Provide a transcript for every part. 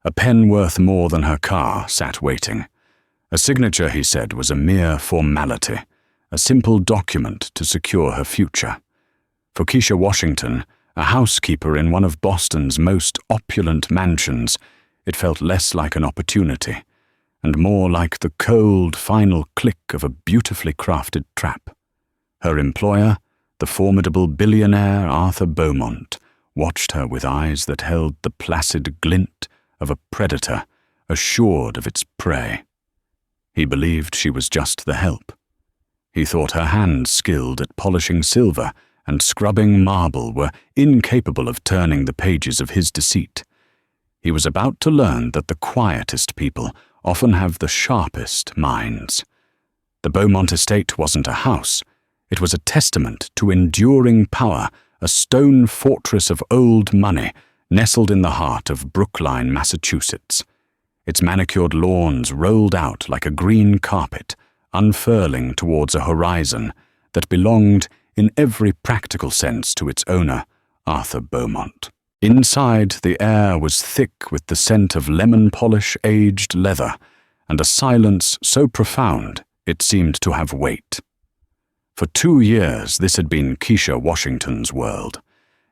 A pen worth more than her car sat waiting. A signature, he said, was a mere formality, a simple document to secure her future. For Keisha Washington, a housekeeper in one of Boston's most opulent mansions, it felt less like an opportunity, and more like the cold, final click of a beautifully crafted trap. Her employer, the formidable billionaire Arthur Beaumont, watched her with eyes that held the placid glint of a predator assured of its prey. He believed she was just the help. He thought her hands skilled at polishing silver and scrubbing marble were incapable of turning the pages of his deceit. He was about to learn that the quietest people often have the sharpest minds. The Beaumont estate wasn't a house. It was a testament to enduring power, a stone fortress of old money nestled in the heart of Brookline, Massachusetts. Its manicured lawns rolled out like a green carpet, unfurling towards a horizon that belonged in every practical sense to its owner, Arthur Beaumont. Inside, the air was thick with the scent of lemon polish aged leather, and a silence so profound it seemed to have weight. For 2 years, this had been Keisha Washington's world.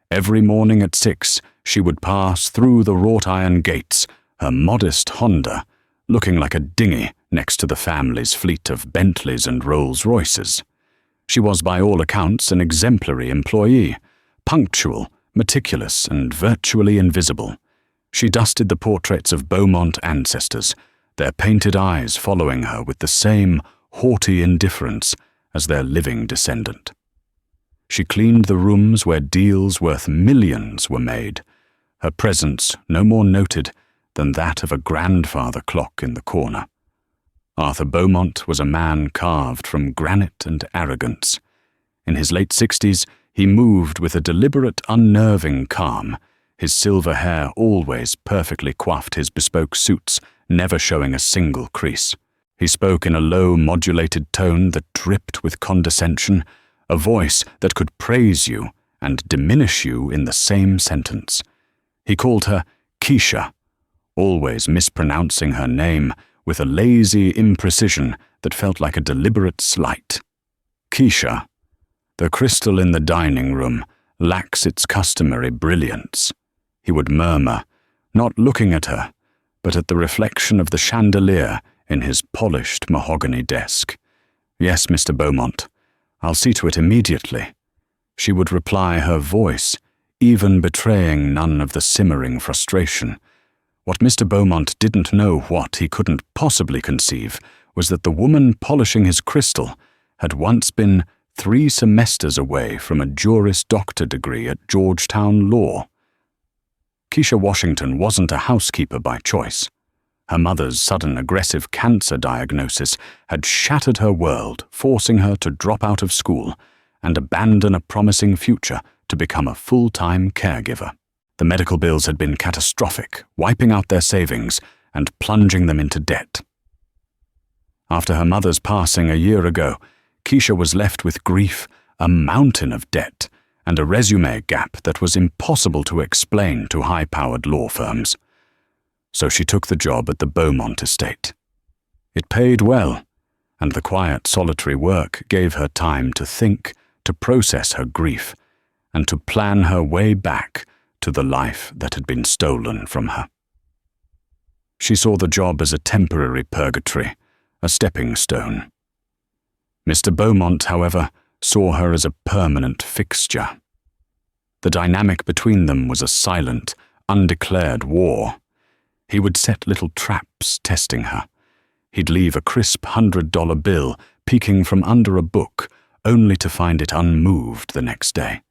Every morning at 6, she would pass through the wrought-iron gates, her modest Honda, looking like a dinghy next to the family's fleet of Bentleys and Rolls-Royces. She was by all accounts an exemplary employee, punctual, meticulous, and virtually invisible. She dusted the portraits of Beaumont ancestors, their painted eyes following her with the same haughty indifference as their living descendant. She cleaned the rooms where deals worth millions were made, her presence no more noted than that of a grandfather clock in the corner. Arthur Beaumont was a man carved from granite and arrogance. In his late 60s, he moved with a deliberate, unnerving calm. His silver hair always perfectly coiffed his bespoke suits, never showing a single crease. He spoke in a low, modulated tone that dripped with condescension, a voice that could praise you and diminish you in the same sentence. He called her Keisha, always mispronouncing her name with a lazy imprecision that felt like a deliberate slight. Keisha, the crystal in the dining room, lacks its customary brilliance, he would murmur, not looking at her, but at the reflection of the chandelier in his polished mahogany desk. "Yes, Mr. Beaumont, I'll see to it immediately," she would reply, her voice even betraying none of the simmering frustration. What Mr. Beaumont didn't know, what he couldn't possibly conceive, was that the woman polishing his crystal had once been 3 semesters away from a Juris Doctor degree at Georgetown Law. Keisha Washington wasn't a housekeeper by choice. Her mother's sudden aggressive cancer diagnosis had shattered her world, forcing her to drop out of school and abandon a promising future to become a full-time caregiver. The medical bills had been catastrophic, wiping out their savings and plunging them into debt. After her mother's passing a year ago, Keisha was left with grief, a mountain of debt, and a resume gap that was impossible to explain to high-powered law firms. So she took the job at the Beaumont estate. It paid well, and the quiet, solitary work gave her time to think, to process her grief, and to plan her way back to the life that had been stolen from her. She saw the job as a temporary purgatory, a stepping stone. Mr. Beaumont, however, saw her as a permanent fixture. The dynamic between them was a silent, undeclared war. He would set little traps testing her. He'd leave a crisp $100 bill peeking from under a book, only to find it unmoved the next day.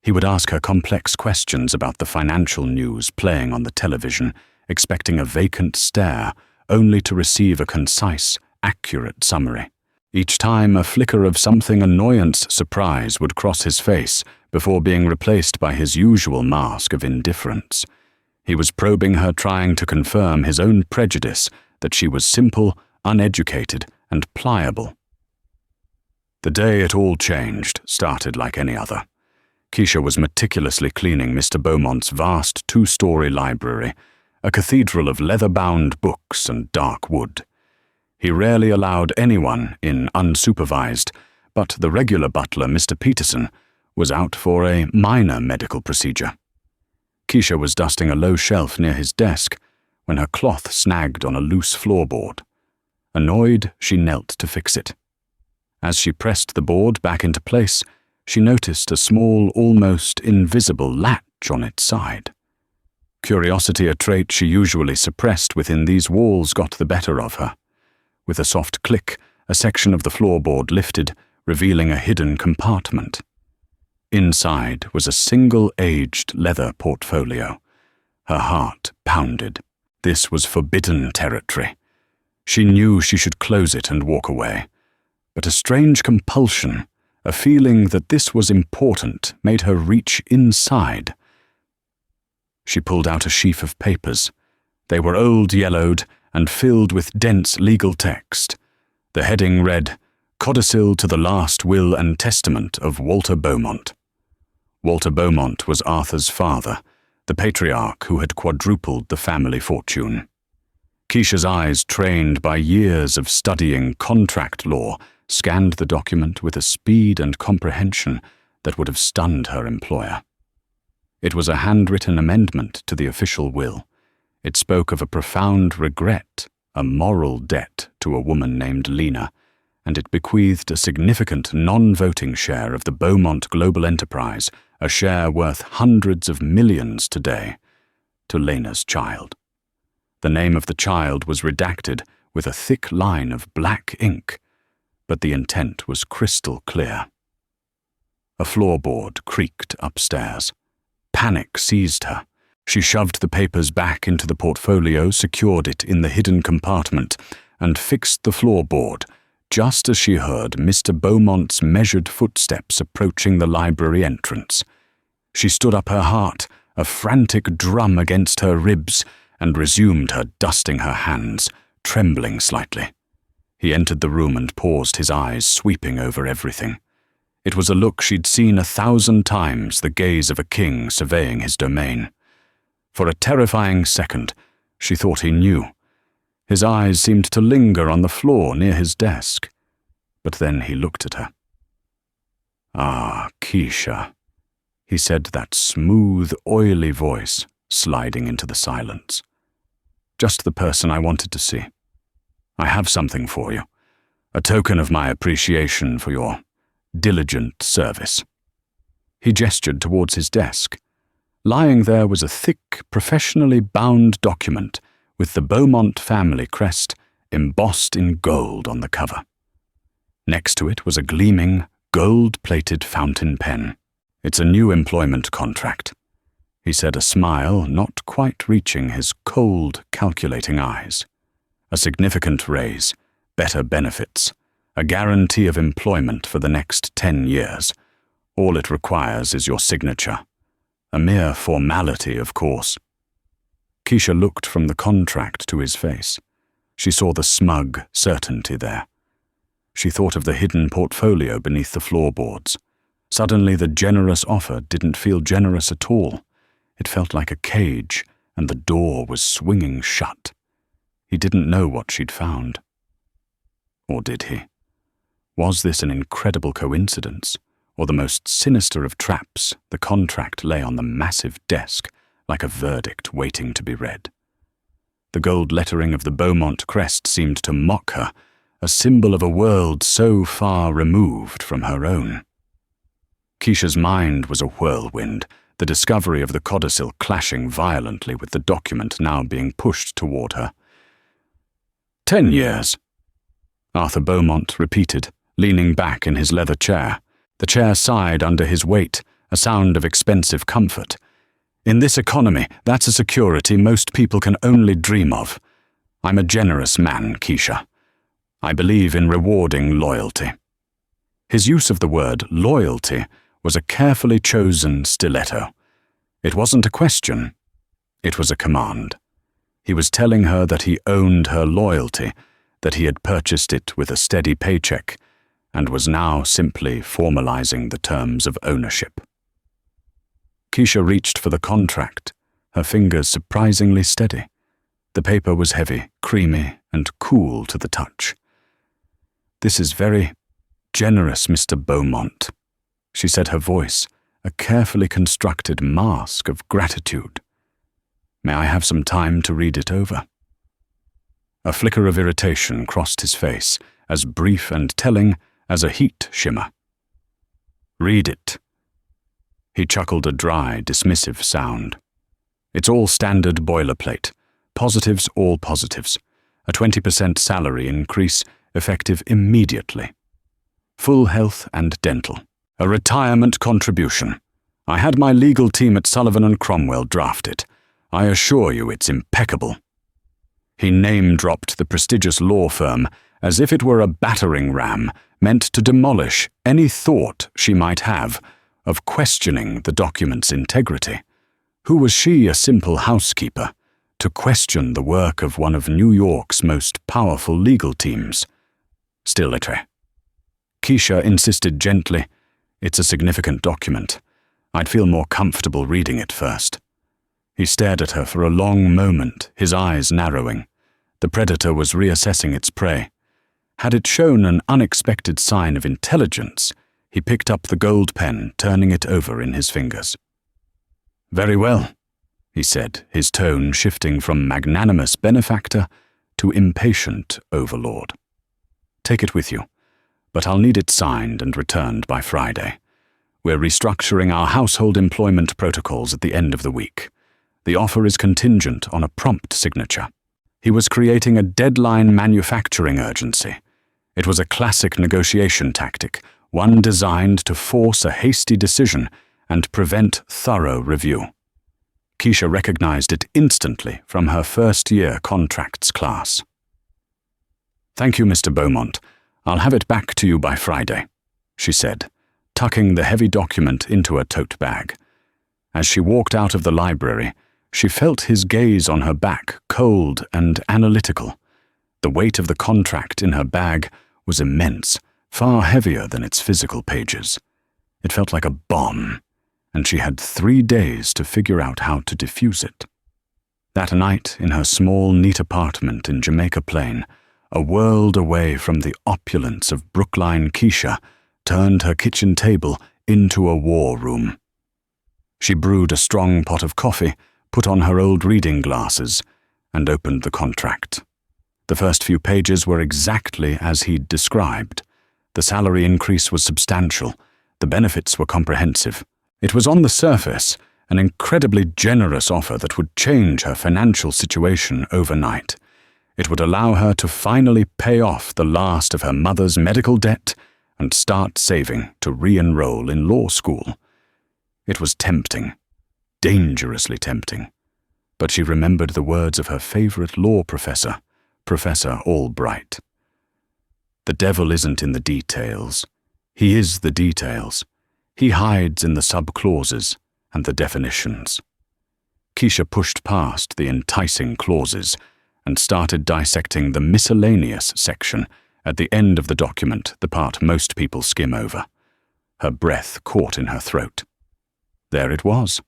He would ask her complex questions about the financial news playing on the television, expecting a vacant stare, only to receive a concise, accurate summary. Each time, a flicker of something annoyance surprise would cross his face before being replaced by his usual mask of indifference. He was probing her, trying to confirm his own prejudice that she was simple, uneducated, and pliable. The day it all changed started like any other. Keisha was meticulously cleaning Mr. Beaumont's vast 2-story library, a cathedral of leather-bound books and dark wood. He rarely allowed anyone in unsupervised, but the regular butler, Mr. Peterson, was out for a minor medical procedure. Keisha was dusting a low shelf near his desk when her cloth snagged on a loose floorboard. Annoyed, she knelt to fix it. As she pressed the board back into place, she noticed a small, almost invisible latch on its side. Curiosity, a trait she usually suppressed within these walls, got the better of her. With a soft click, a section of the floorboard lifted, revealing a hidden compartment. Inside was a single aged leather portfolio. Her heart pounded. This was forbidden territory. She knew she should close it and walk away. But a strange compulsion, a feeling that this was important, made her reach inside. She pulled out a sheaf of papers. They were old-yellowed and filled with dense legal text. The heading read, "Codicil to the Last Will and Testament of Walter Beaumont." Walter Beaumont was Arthur's father, the patriarch who had quadrupled the family fortune. Keisha's eyes, trained by years of studying contract law, scanned the document with a speed and comprehension that would have stunned her employer. It was a handwritten amendment to the official will. It spoke of a profound regret, a moral debt to a woman named Lena, and it bequeathed a significant non-voting share of the Beaumont Global Enterprise, a share worth hundreds of millions today, to Lena's child. The name of the child was redacted with a thick line of black ink, but the intent was crystal clear. A floorboard creaked upstairs. Panic seized her. She shoved the papers back into the portfolio, secured it in the hidden compartment, and fixed the floorboard, just as she heard Mr. Beaumont's measured footsteps approaching the library entrance. She stood up, her heart a frantic drum against her ribs, and resumed her dusting her hands, trembling slightly. He entered the room and paused, his eyes sweeping over everything. It was a look she'd seen 1,000 times, the gaze of a king surveying his domain. For a terrifying second, she thought he knew. His eyes seemed to linger on the floor near his desk. But then he looked at her. "Ah, Keisha," he said, that smooth, oily voice sliding into the silence. "Just the person I wanted to see. I have something for you, a token of my appreciation for your diligent service." He gestured towards his desk. Lying there was a thick, professionally bound document with the Beaumont family crest embossed in gold on the cover. Next to it was a gleaming, gold-plated fountain pen. "It's a new employment contract," he said, a smile not quite reaching his cold, calculating eyes. "A significant raise, better benefits, a guarantee of employment for the next 10 years. All it requires is your signature. A mere formality, of course." Keisha looked from the contract to his face. She saw the smug certainty there. She thought of the hidden portfolio beneath the floorboards. Suddenly the generous offer didn't feel generous at all. It felt like a cage, and the door was swinging shut. He didn't know what she'd found. Or did he? Was this an incredible coincidence, or the most sinister of traps? The contract lay on the massive desk, like a verdict waiting to be read. The gold lettering of the Beaumont crest seemed to mock her, a symbol of a world so far removed from her own. Keisha's mind was a whirlwind, the discovery of the codicil clashing violently with the document now being pushed toward her. 10 years, Arthur Beaumont repeated, leaning back in his leather chair. The chair sighed under his weight, a sound of expensive comfort. "In this economy, that's a security most people can only dream of. I'm a generous man, Keisha. I believe in rewarding loyalty." His use of the word loyalty was a carefully chosen stiletto. It wasn't a question. It was a command. He was telling her that he owned her loyalty, that he had purchased it with a steady paycheck, and was now simply formalizing the terms of ownership. Keisha reached for the contract, her fingers surprisingly steady. The paper was heavy, creamy, and cool to the touch. "This is very generous, Mr. Beaumont," she said, her voice a carefully constructed mask of gratitude. "May I have some time to read it over?" A flicker of irritation crossed his face, as brief and telling as a heat shimmer. "Read it." He chuckled a dry, dismissive sound. "It's all standard boilerplate. Positives, all positives. A 20% salary increase, effective immediately. Full health and dental. A retirement contribution. I had my legal team at Sullivan and Cromwell draft it. I assure you it's impeccable." He name-dropped the prestigious law firm as if it were a battering ram meant to demolish any thought she might have of questioning the document's integrity. Who was she, a simple housekeeper, to question the work of one of New York's most powerful legal teams? Still lettre. Keisha insisted gently, "It's a significant document. I'd feel more comfortable reading it first." He stared at her for a long moment, his eyes narrowing. The predator was reassessing its prey. Had it shown an unexpected sign of intelligence, he picked up the gold pen, turning it over in his fingers. "Very well," he said, his tone shifting from magnanimous benefactor to impatient overlord. "Take it with you, but I'll need it signed and returned by Friday. We're restructuring our household employment protocols at the end of the week. The offer is contingent on a prompt signature." He was creating a deadline manufacturing urgency. It was a classic negotiation tactic, one designed to force a hasty decision and prevent thorough review. Keisha recognized it instantly from her first-year contracts class. "Thank you, Mr. Beaumont. I'll have it back to you by Friday," she said, tucking the heavy document into a tote bag. As she walked out of the library, she felt his gaze on her back, cold and analytical. The weight of the contract in her bag was immense, far heavier than its physical pages. It felt like a bomb, and she had 3 days to figure out how to defuse it. That night, in her small, neat apartment in Jamaica Plain, a world away from the opulence of Brookline Keisha, turned her kitchen table into a war room. She brewed a strong pot of coffee, put on her old reading glasses, and opened the contract. The first few pages were exactly as he'd described. The salary increase was substantial. The benefits were comprehensive. It was on the surface an incredibly generous offer that would change her financial situation overnight. It would allow her to finally pay off the last of her mother's medical debt and start saving to re-enroll in law school. It was tempting. Dangerously tempting. But she remembered the words of her favorite law professor, Professor Albright. "The devil isn't in the details. He is the details. He hides in the sub-clauses and the definitions." Keisha pushed past the enticing clauses and started dissecting the miscellaneous section at the end of the document, the part most people skim over. Her breath caught in her throat. There it was.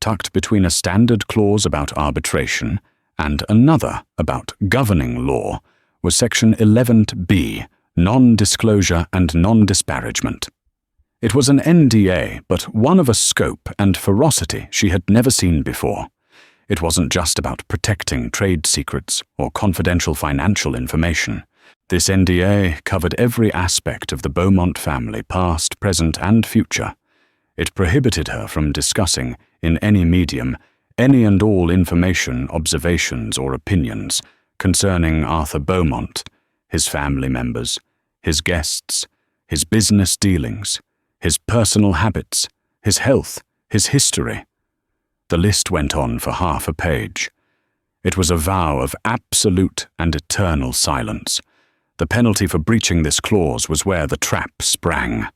Tucked between a standard clause about arbitration and another about governing law was Section 11B, non-disclosure and non-disparagement. It was an NDA, but one of a scope and ferocity she had never seen before. It wasn't just about protecting trade secrets or confidential financial information. This NDA covered every aspect of the Beaumont family, past, present, and future. It prohibited her from discussing, in any medium, any and all information, observations, or opinions concerning Arthur Beaumont, his family members, his guests, his business dealings, his personal habits, his health, his history. The list went on for half a page. It was a vow of absolute and eternal silence. The penalty for breaching this clause was where the trap sprang.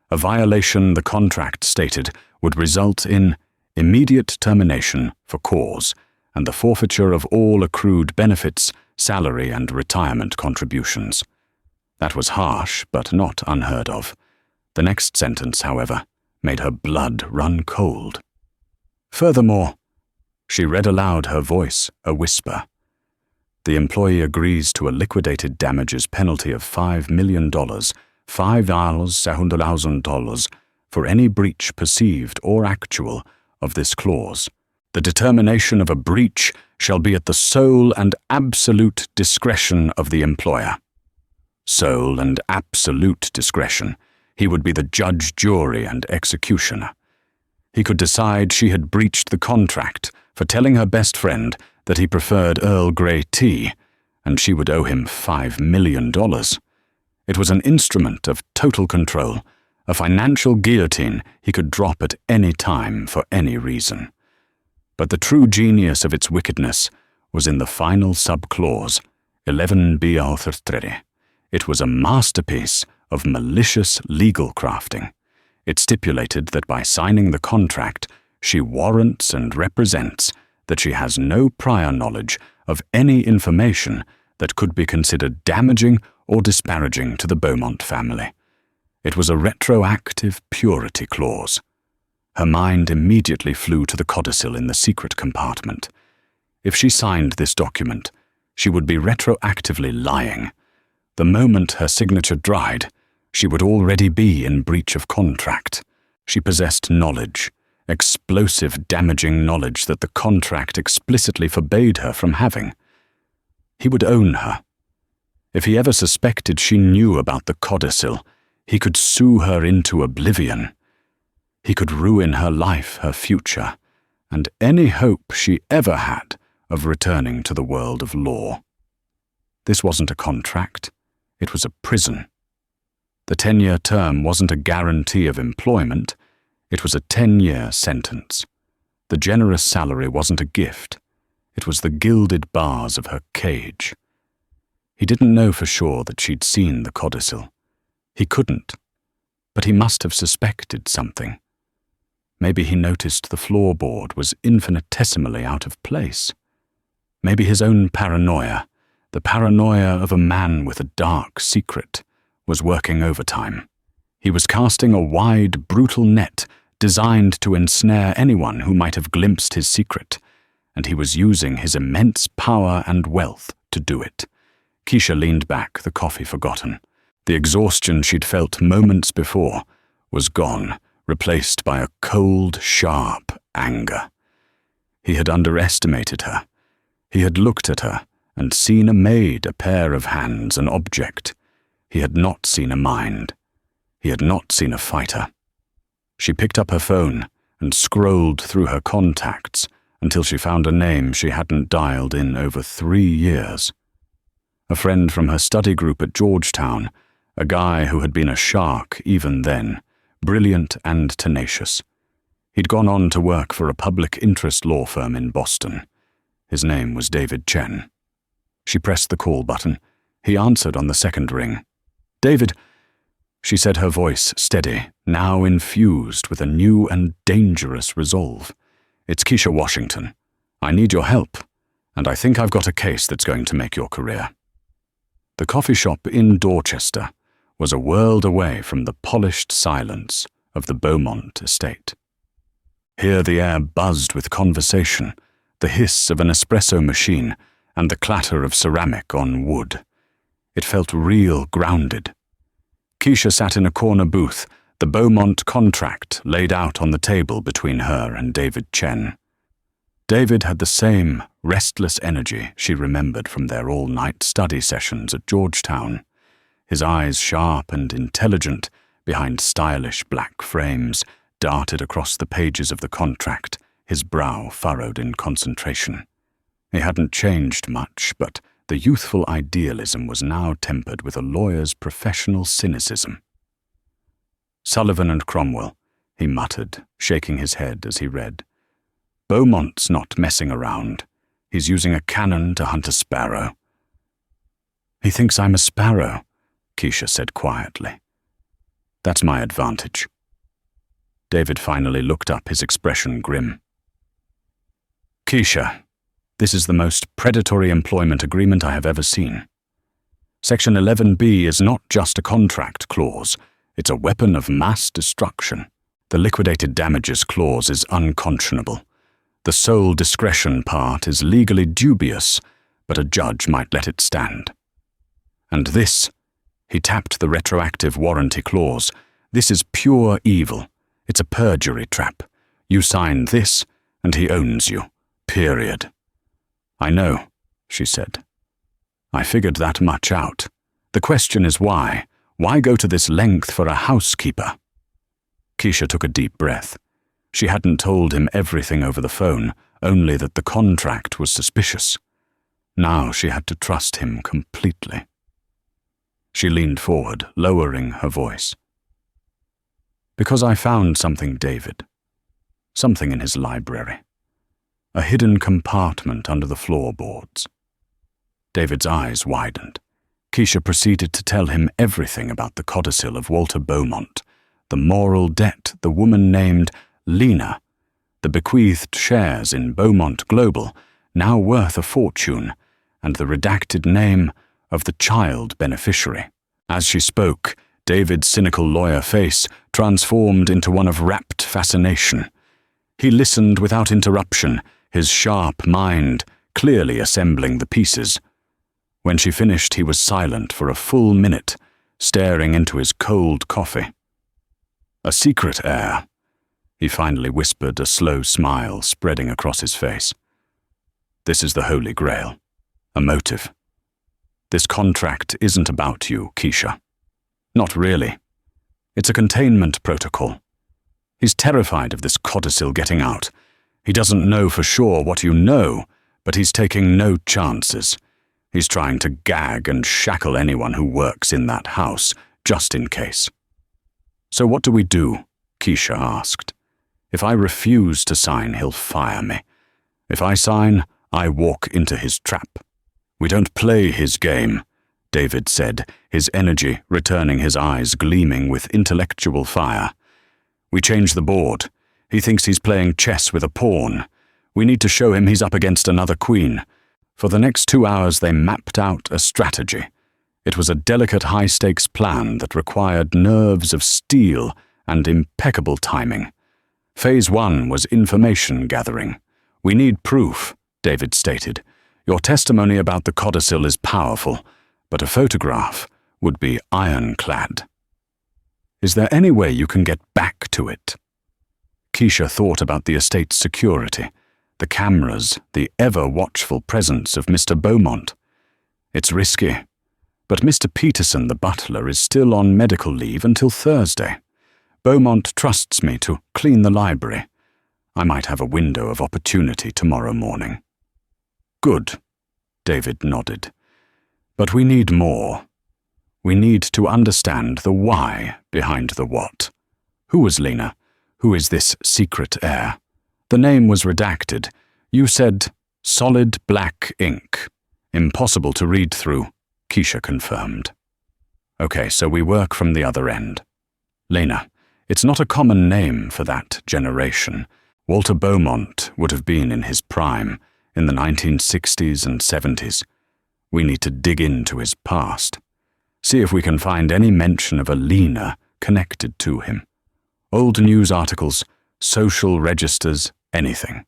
A violation, the contract stated, would result in immediate termination for cause and the forfeiture of all accrued benefits, salary, and retirement contributions. That was harsh, but not unheard of. The next sentence, however, made her blood run cold. Furthermore, she read aloud, her voice a whisper, The employee agrees to a liquidated damages penalty of $5 million, $5,100,000, for any breach perceived or actual of this clause. The determination of a breach shall be at the sole and absolute discretion of the employer. Sole and absolute discretion. He would be the judge, jury, and executioner. He could decide she had breached the contract for telling her best friend that he preferred Earl Grey tea, and she would owe him $5 million. It was an instrument of total control, a financial guillotine he could drop at any time for any reason. But the true genius of its wickedness was in the final subclause, 11b. It was a masterpiece of malicious legal crafting. It stipulated that by signing the contract, she warrants and represents that she has no prior knowledge of any information that could be considered damaging or disparaging to the Beaumont family. It was a retroactive purity clause. Her mind immediately flew to the codicil in the secret compartment. If she signed this document, she would be retroactively lying. The moment her signature dried, she would already be in breach of contract. She possessed knowledge, explosive, damaging knowledge that the contract explicitly forbade her from having. He would own her. If he ever suspected she knew about the codicil, he could sue her into oblivion. He could ruin her life, her future, and any hope she ever had of returning to the world of law. This wasn't a contract. It was a prison. The 10-year term wasn't a guarantee of employment. It was a 10-year sentence. The generous salary wasn't a gift. It was the gilded bars of her cage. He didn't know for sure that she'd seen the codicil. He couldn't, but he must have suspected something. Maybe he noticed the floorboard was infinitesimally out of place. Maybe his own paranoia, the paranoia of a man with a dark secret, was working overtime. He was casting a wide, brutal net designed to ensnare anyone who might have glimpsed his secret, and he was using his immense power and wealth to do it. Keisha leaned back, the coffee forgotten. The exhaustion she'd felt moments before was gone, replaced by a cold, sharp anger. He had underestimated her. He had looked at her and seen a maid, a pair of hands, an object. He had not seen a mind. He had not seen a fighter. She picked up her phone and scrolled through her contacts until she found a name she hadn't dialed in over 3 years. A friend from her study group at Georgetown, a guy who had been a shark even then, brilliant and tenacious. He'd gone on to work for a public interest law firm in Boston. His name was David Chen. She pressed the call button. He answered on the second ring. "David," she said, her voice steady, now infused with a new and dangerous resolve. "It's Keisha Washington. I need your help, and I think I've got a case that's going to make your career." The coffee shop in Dorchester was a world away from the polished silence of the Beaumont estate. Here the air buzzed with conversation, the hiss of an espresso machine, and the clatter of ceramic on wood. It felt real, grounded. Keisha sat in a corner booth, the Beaumont contract laid out on the table between her and David Chen. David had the same restless energy she remembered from their all-night study sessions at Georgetown, his eyes sharp and intelligent behind stylish black frames darted across the pages of the contract, his brow furrowed in concentration. He hadn't changed much, but the youthful idealism was now tempered with a lawyer's professional cynicism. "Sullivan and Cromwell," he muttered, shaking his head as he read. "Beaumont's not messing around. He's using a cannon to hunt a sparrow." "He thinks I'm a sparrow," Keisha said quietly. "That's my advantage." David finally looked up, his expression grim. "Keisha, this is the most predatory employment agreement I have ever seen. Section 11B is not just a contract clause, it's a weapon of mass destruction. The liquidated damages clause is unconscionable. The sole discretion part is legally dubious, but a judge might let it stand. And this, he tapped the retroactive warranty clause, this is pure evil. It's a perjury trap. You sign this, and he owns you. Period. I know, she said. I figured that much out. The question is why? Why go to this length for a housekeeper? Keisha took a deep breath. She hadn't told him everything over the phone, only that the contract was suspicious. Now she had to trust him completely. She leaned forward, lowering her voice. Because I found something, David. Something in his library. A hidden compartment under the floorboards. David's eyes widened. Keisha proceeded to tell him everything about the codicil of Walter Beaumont, the moral debt the woman named Lena, the bequeathed shares in Beaumont Global, now worth a fortune, and the redacted name of the child beneficiary. As she spoke, David's cynical lawyer face transformed into one of rapt fascination. He listened without interruption, his sharp mind clearly assembling the pieces. When she finished, he was silent for a full minute, staring into his cold coffee. A secret heir, he finally whispered, a slow smile spreading across his face. This is the Holy Grail, a motive. This contract isn't about you, Keisha. Not really. It's a containment protocol. He's terrified of this codicil getting out. He doesn't know for sure what you know, but he's taking no chances. He's trying to gag and shackle anyone who works in that house, just in case. So what do we do? Keisha asked. If I refuse to sign, he'll fire me. If I sign, I walk into his trap. We don't play his game, David said, his energy returning, his eyes gleaming with intellectual fire. We change the board. He thinks he's playing chess with a pawn. We need to show him he's up against another queen. For the next 2 hours they mapped out a strategy. It was a delicate high-stakes plan that required nerves of steel and impeccable timing. Phase 1 was information gathering. We need proof, David stated. Your testimony about the codicil is powerful, but a photograph would be ironclad. Is there any way you can get back to it? Keisha thought about the estate's security, the cameras, the ever-watchful presence of Mr. Beaumont. It's risky, but Mr. Peterson, the butler, is still on medical leave until Thursday. Beaumont trusts me to clean the library. I might have a window of opportunity tomorrow morning. Good, David nodded. But we need more. We need to understand the why behind the what. Who was Lena? Who is this secret heir? The name was redacted. You said, solid black ink. Impossible to read through, Keisha confirmed. Okay, so we work from the other end. Lena, it's not a common name for that generation. Walter Beaumont would have been in his prime, in the 1960s and 70s. We need to dig into his past. See if we can find any mention of a Lena connected to him. Old news articles, social registers, anything.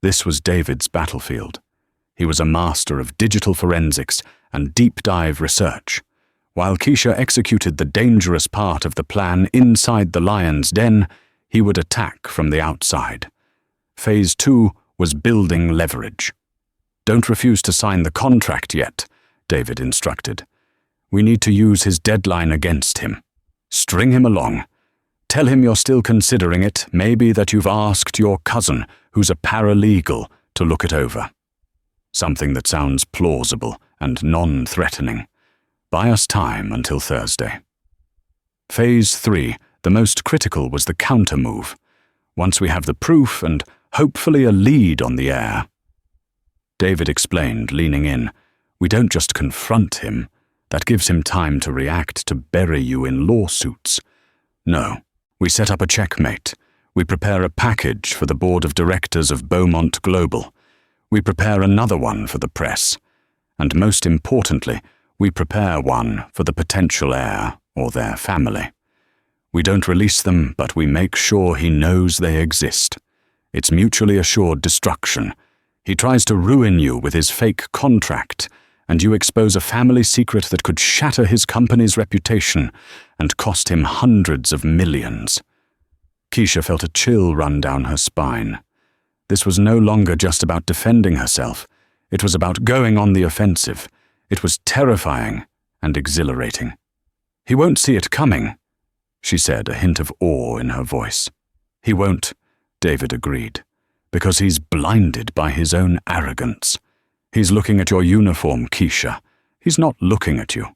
This was David's battlefield. He was a master of digital forensics and deep-dive research. While Keisha executed the dangerous part of the plan inside the lion's den, he would attack from the outside. Phase 2 was building leverage. Don't refuse to sign the contract yet, David instructed. We need to use his deadline against him. String him along. Tell him you're still considering it, maybe that you've asked your cousin, who's a paralegal, to look it over. Something that sounds plausible and non-threatening. Buy us time until Thursday. Phase 3, the most critical, was the counter-move. Once we have the proof and hopefully a lead on the air. David explained, leaning in. We don't just confront him. That gives him time to react, to bury you in lawsuits. No, we set up a checkmate. We prepare a package for the board of directors of Beaumont Global. We prepare another one for the press. And most importantly, we prepare one for the potential heir or their family. We don't release them, but we make sure he knows they exist. It's mutually assured destruction. He tries to ruin you with his fake contract, and you expose a family secret that could shatter his company's reputation and cost him hundreds of millions. Keisha felt a chill run down her spine. This was no longer just about defending herself. It was about going on the offensive. It was terrifying and exhilarating. "He won't see it coming," she said, a hint of awe in her voice. "He won't," David agreed, "because he's blinded by his own arrogance. He's looking at your uniform, Keisha. He's not looking at you."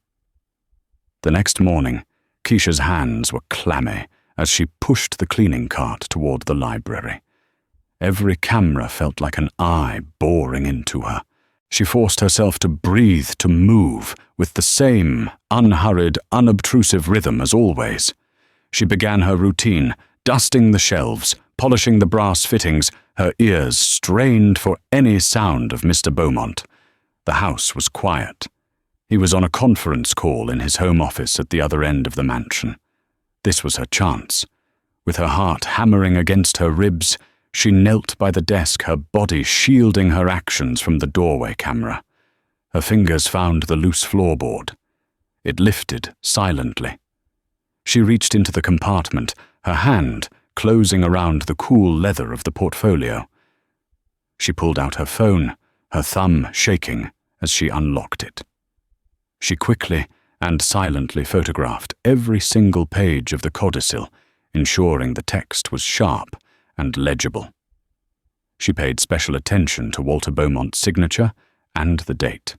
The next morning, Keisha's hands were clammy as she pushed the cleaning cart toward the library. Every camera felt like an eye boring into her. She forced herself to breathe, to move, with the same unhurried, unobtrusive rhythm as always. She began her routine, dusting the shelves, polishing the brass fittings, her ears strained for any sound of Mr. Beaumont. The house was quiet. He was on a conference call in his home office at the other end of the mansion. This was her chance. With her heart hammering against her ribs, she knelt by the desk, her body shielding her actions from the doorway camera. Her fingers found the loose floorboard. It lifted silently. She reached into the compartment, her hand closing around the cool leather of the portfolio. She pulled out her phone, her thumb shaking as she unlocked it. She quickly and silently photographed every single page of the codicil, ensuring the text was sharp and legible. She paid special attention to Walter Beaumont's signature and the date.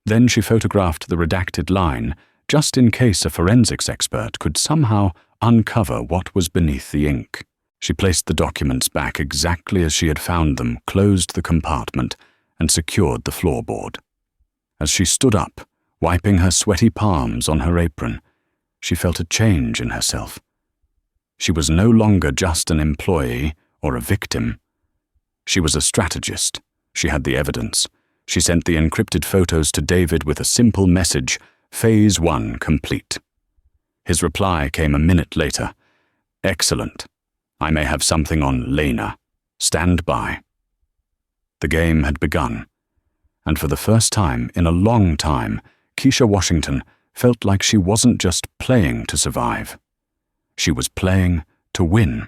Then she photographed the redacted line, just in case a forensics expert could somehow uncover what was beneath the ink. She placed the documents back exactly as she had found them, closed the compartment, and secured the floorboard. As she stood up, wiping her sweaty palms on her apron, she felt a change in herself. She was no longer just an employee or a victim. She was a strategist. She had the evidence. She sent the encrypted photos to David with a simple message, Phase 1 complete. His reply came a minute later. "Excellent. I may have something on Lena. Stand by." The game had begun, and for the first time in a long time, Keisha Washington felt like she wasn't just playing to survive. She was playing to win.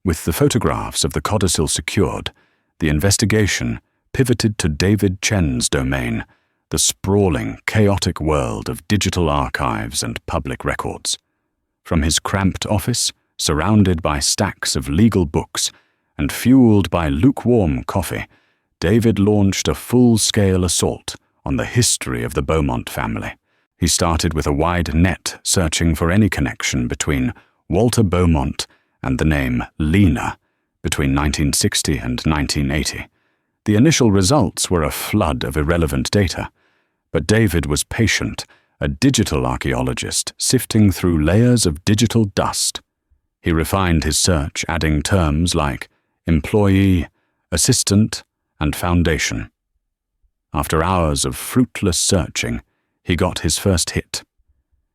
With the photographs of the codicil secured, the investigation pivoted to David Chen's domain, the sprawling, chaotic world of digital archives and public records. From his cramped office, surrounded by stacks of legal books and fueled by lukewarm coffee, David launched a full-scale assault on the history of the Beaumont family. He started with a wide net searching for any connection between Walter Beaumont and the name Lena between 1960 and 1980. The initial results were a flood of irrelevant data, but David was patient, a digital archaeologist sifting through layers of digital dust. He refined his search, adding terms like employee, assistant, and foundation. After hours of fruitless searching, he got his first hit.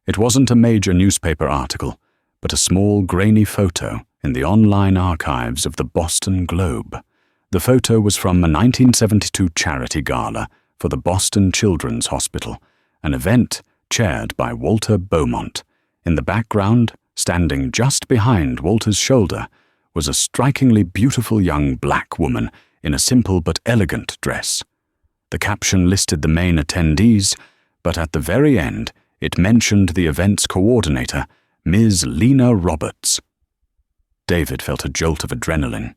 It wasn't a major newspaper article, but a small grainy photo in the online archives of the Boston Globe. The photo was from a 1972 charity gala for the Boston Children's Hospital, an event chaired by Walter Beaumont. In the background, standing just behind Walter's shoulder, was a strikingly beautiful young black woman in a simple but elegant dress. The caption listed the main attendees, but at the very end, it mentioned the event's coordinator, Ms. Lena Roberts. David felt a jolt of adrenaline.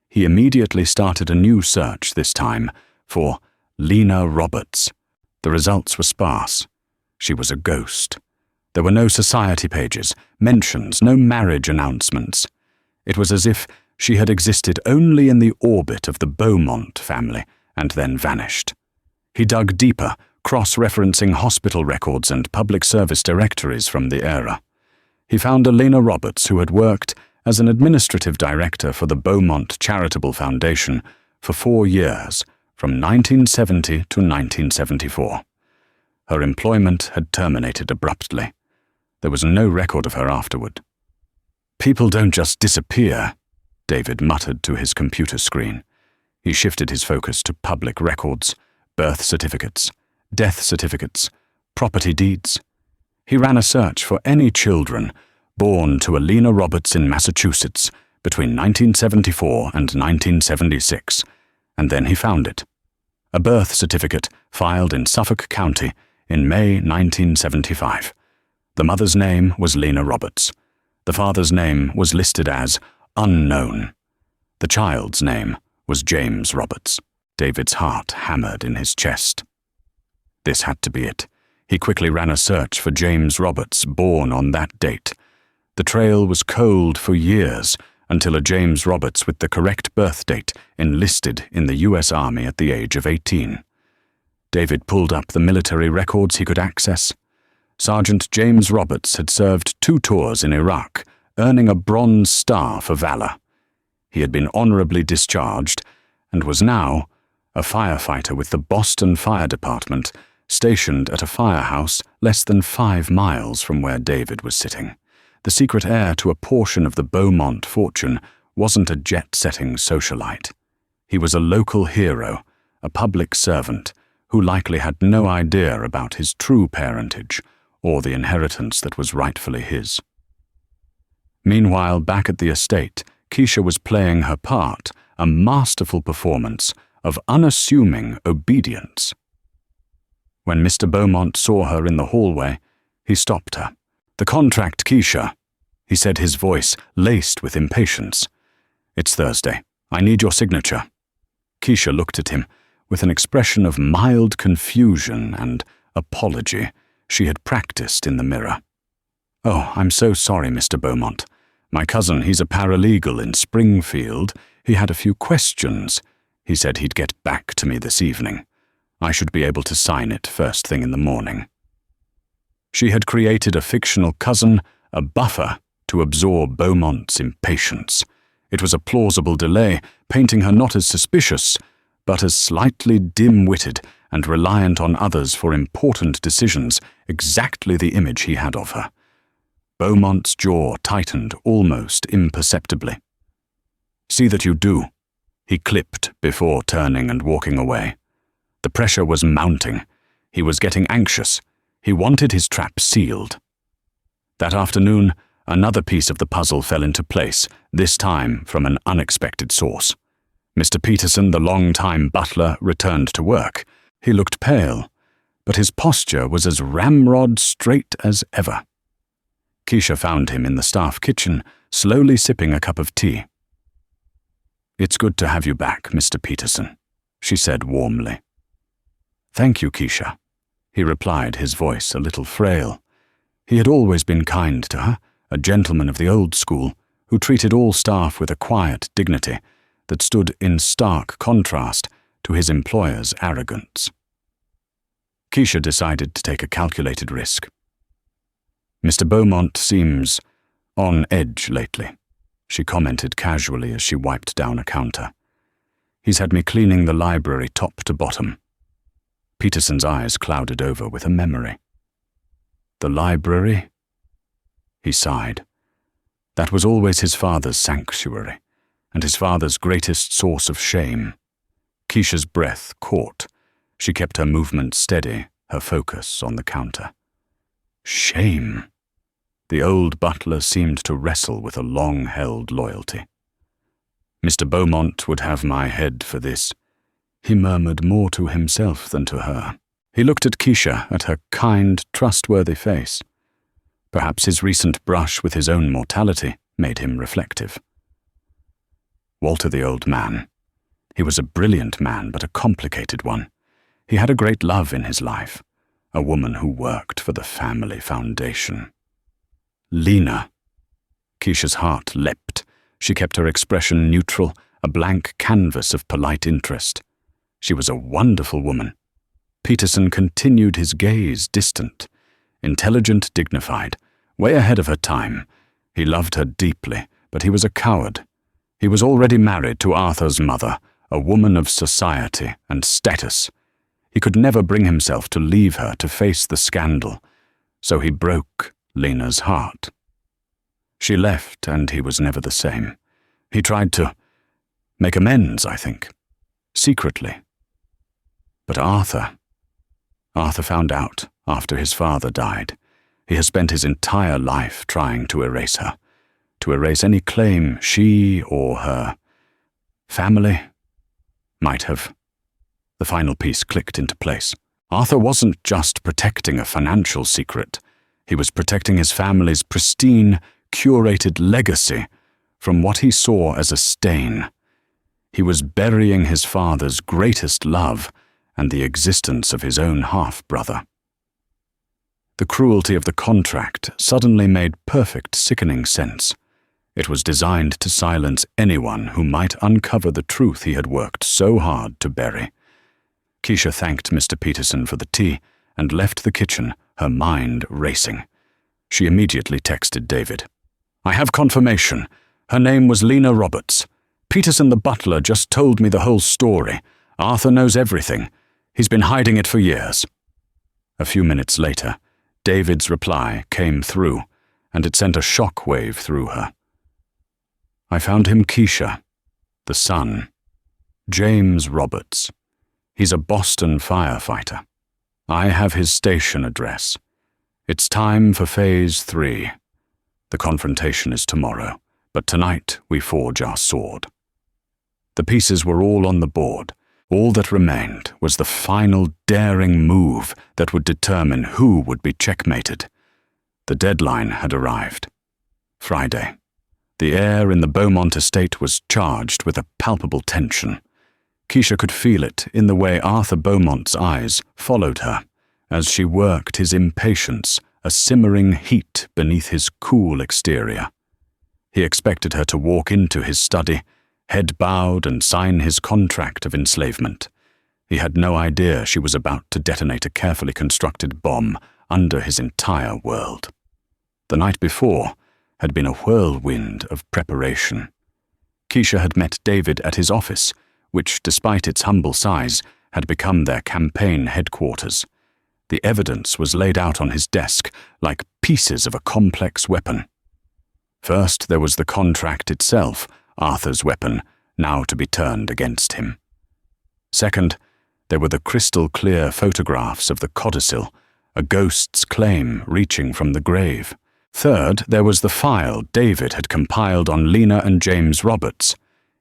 He immediately started a new search, this time for Lena Roberts. The results were sparse. She was a ghost. There were no society pages, mentions, no marriage announcements. It was as if she had existed only in the orbit of the Beaumont family and then vanished. He dug deeper, cross-referencing hospital records and public service directories from the era. He found a Lena Roberts who had worked as an administrative director for the Beaumont Charitable Foundation for 4 years, from 1970 to 1974. Her employment had terminated abruptly. There was no record of her afterward. "People don't just disappear," David muttered to his computer screen. He shifted his focus to public records, birth certificates, death certificates, property deeds. He ran a search for any children born to Alina Roberts in Massachusetts between 1974 and 1976, and then he found it. A birth certificate filed in Suffolk County in May 1975. The mother's name was Lena Roberts. The father's name was listed as unknown. The child's name was James Roberts. David's heart hammered in his chest. This had to be it. He quickly ran a search for James Roberts, born on that date. The trail was cold for years until a James Roberts with the correct birth date enlisted in the U.S. Army at the age of 18. David pulled up the military records he could access. Sergeant James Roberts had served 2 tours in Iraq, earning a Bronze Star for valor. He had been honorably discharged and was now a firefighter with the Boston Fire Department, stationed at a firehouse less than 5 miles from where David was sitting. The secret heir to a portion of the Beaumont fortune wasn't a jet-setting socialite. He was a local hero, a public servant, who likely had no idea about his true parentage or the inheritance that was rightfully his. Meanwhile, back at the estate, Keisha was playing her part, a masterful performance of unassuming obedience. When Mr. Beaumont saw her in the hallway, he stopped her. "The contract, Keisha," he said, his voice laced with impatience. "It's Thursday. I need your signature." Keisha looked at him with an expression of mild confusion and apology she had practiced in the mirror. "Oh, I'm so sorry, Mr. Beaumont. My cousin, he's a paralegal in Springfield. He had a few questions. He said he'd get back to me this evening. I should be able to sign it first thing in the morning." She had created a fictional cousin, a buffer, to absorb Beaumont's impatience. It was a plausible delay, painting her not as suspicious, but as slightly dim-witted and reliant on others for important decisions, exactly the image he had of her. Beaumont's jaw tightened almost imperceptibly. "See that you do," he clipped before turning and walking away. The pressure was mounting. He was getting anxious. He wanted his trap sealed. That afternoon, another piece of the puzzle fell into place, this time from an unexpected source. Mr. Peterson, the long-time butler, returned to work. He looked pale, but his posture was as ramrod straight as ever. Keisha found him in the staff kitchen, slowly sipping a cup of tea. "It's good to have you back, Mr. Peterson," she said warmly. "Thank you, Keisha," he replied, his voice a little frail. He had always been kind to her, a gentleman of the old school, who treated all staff with a quiet dignity that stood in stark contrast to his employer's arrogance. Keisha decided to take a calculated risk. "Mr. Beaumont seems on edge lately," she commented casually as she wiped down a counter. "He's had me cleaning the library top to bottom." Peterson's eyes clouded over with a memory. "The library?" He sighed. That was always his father's sanctuary, and his father's greatest source of shame. Keisha's breath caught. She kept her movement steady, her focus on the counter. Shame. The old butler seemed to wrestle with a long-held loyalty. "Mr. Beaumont would have my head for this," he murmured more to himself than to her. He looked at Keisha, at her kind, trustworthy face. Perhaps his recent brush with his own mortality made him reflective. Walter, the old man. He was a brilliant man, but a complicated one. He had a great love in his life, a woman who worked for the family foundation. Lena. Keisha's heart leapt. She kept her expression neutral, a blank canvas of polite interest. She was a wonderful woman. Peterson continued his gaze distant, intelligent, dignified, way ahead of her time. He loved her deeply, but he was a coward. He was already married to Arthur's mother, a woman of society and status. He could never bring himself to leave her to face the scandal, so he broke Lena's heart. She left, and he was never the same. He tried to make amends, I think. secretly. But Arthur found out after his father died. He has spent his entire life trying to erase her, to erase any claim she or her family might have. The final piece clicked into place. Arthur wasn't just protecting a financial secret. He was protecting his family's pristine, curated legacy from what he saw as a stain. He was burying his father's greatest love and the existence of his own half-brother. The cruelty of the contract suddenly made perfect, sickening sense. It was designed to silence anyone who might uncover the truth he had worked so hard to bury. Keisha thanked Mr. Peterson for the tea and left the kitchen, her mind racing. She immediately texted David. "I have confirmation. Her name was Lena Roberts. Peterson the butler just told me the whole story. Arthur knows everything. He's been hiding it for years." A few minutes later, David's reply came through, and it sent a shock wave through her. "I found him, Keisha. The son. James Roberts. He's a Boston firefighter. I have his station address. It's time for Phase 3. The confrontation is tomorrow, but tonight we forge our sword." The pieces were all on the board. All that remained was the final daring move that would determine who would be checkmated. The deadline had arrived. Friday. The air in the Beaumont estate was charged with a palpable tension. Keisha could feel it in the way Arthur Beaumont's eyes followed her as she worked his impatience, a simmering heat beneath his cool exterior. He expected her to walk into his study, head bowed, and sign his contract of enslavement. He had no idea she was about to detonate a carefully constructed bomb under his entire world. The night before had been a whirlwind of preparation. Keisha had met David at his office, which, despite its humble size, had become their campaign headquarters. The evidence was laid out on his desk like pieces of a complex weapon. First, there was the contract itself, Arthur's weapon, now to be turned against him. Second, there were the crystal-clear photographs of the codicil, a ghost's claim reaching from the grave. Third, there was the file David had compiled on Lena and James Roberts.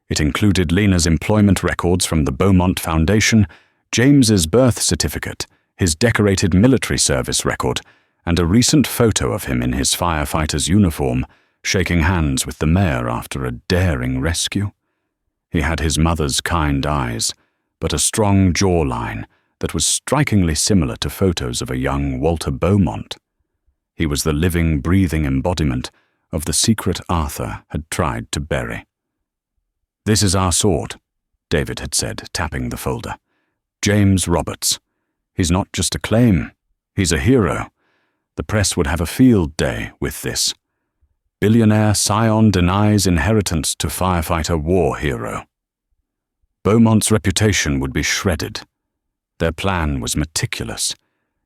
It included Lena's employment records from the Beaumont Foundation, James's birth certificate, his decorated military service record, and a recent photo of him in his firefighter's uniform, shaking hands with the mayor after a daring rescue. He had his mother's kind eyes, but a strong jawline that was strikingly similar to photos of a young Walter Beaumont. He was the living, breathing embodiment of the secret Arthur had tried to bury. "This is our sword," David had said, tapping the folder. "James Roberts. He's not just a claim, he's a hero. The press would have a field day with this. Billionaire scion denies inheritance to firefighter war hero." Beaumont's reputation would be shredded. Their plan was meticulous.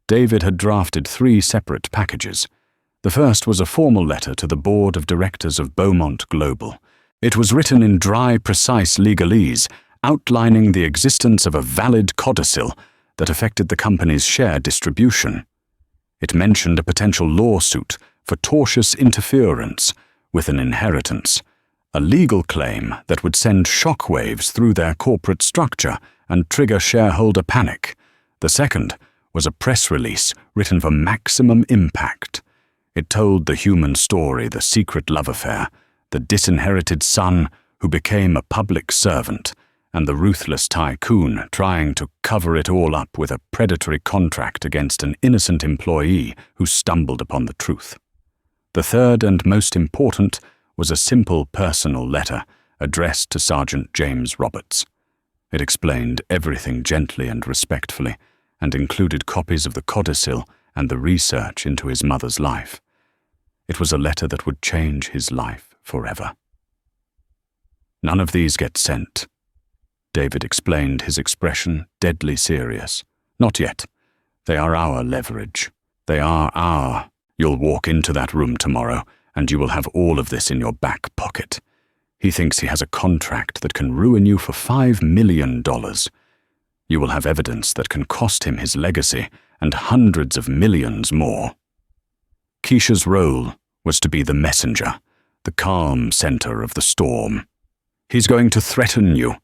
David had drafted 3 separate packages. The first was a formal letter to the board of directors of Beaumont Global. It was written in dry, precise legalese, outlining the existence of a valid codicil that affected the company's share distribution. It mentioned a potential lawsuit for tortious interference with an inheritance, a legal claim that would send shockwaves through their corporate structure and trigger shareholder panic. The second was a press release written for maximum impact. It told the human story, the secret love affair, the disinherited son who became a public servant, and the ruthless tycoon trying to cover it all up with a predatory contract against an innocent employee who stumbled upon the truth. The third and most important was a simple personal letter addressed to Sergeant James Roberts. It explained everything gently and respectfully, and included copies of the codicil and the research into his mother's life. It was a letter that would change his life forever. "None of these get sent." David explained, his expression deadly serious. "Not yet. They are our leverage. They are our... You'll walk into that room tomorrow, and you will have all of this in your back pocket. He thinks he has a contract that can ruin you for $5 million. You will have evidence that can cost him his legacy and hundreds of millions more. Keisha's role was to be the messenger, the calm center of the storm. He's going to threaten you,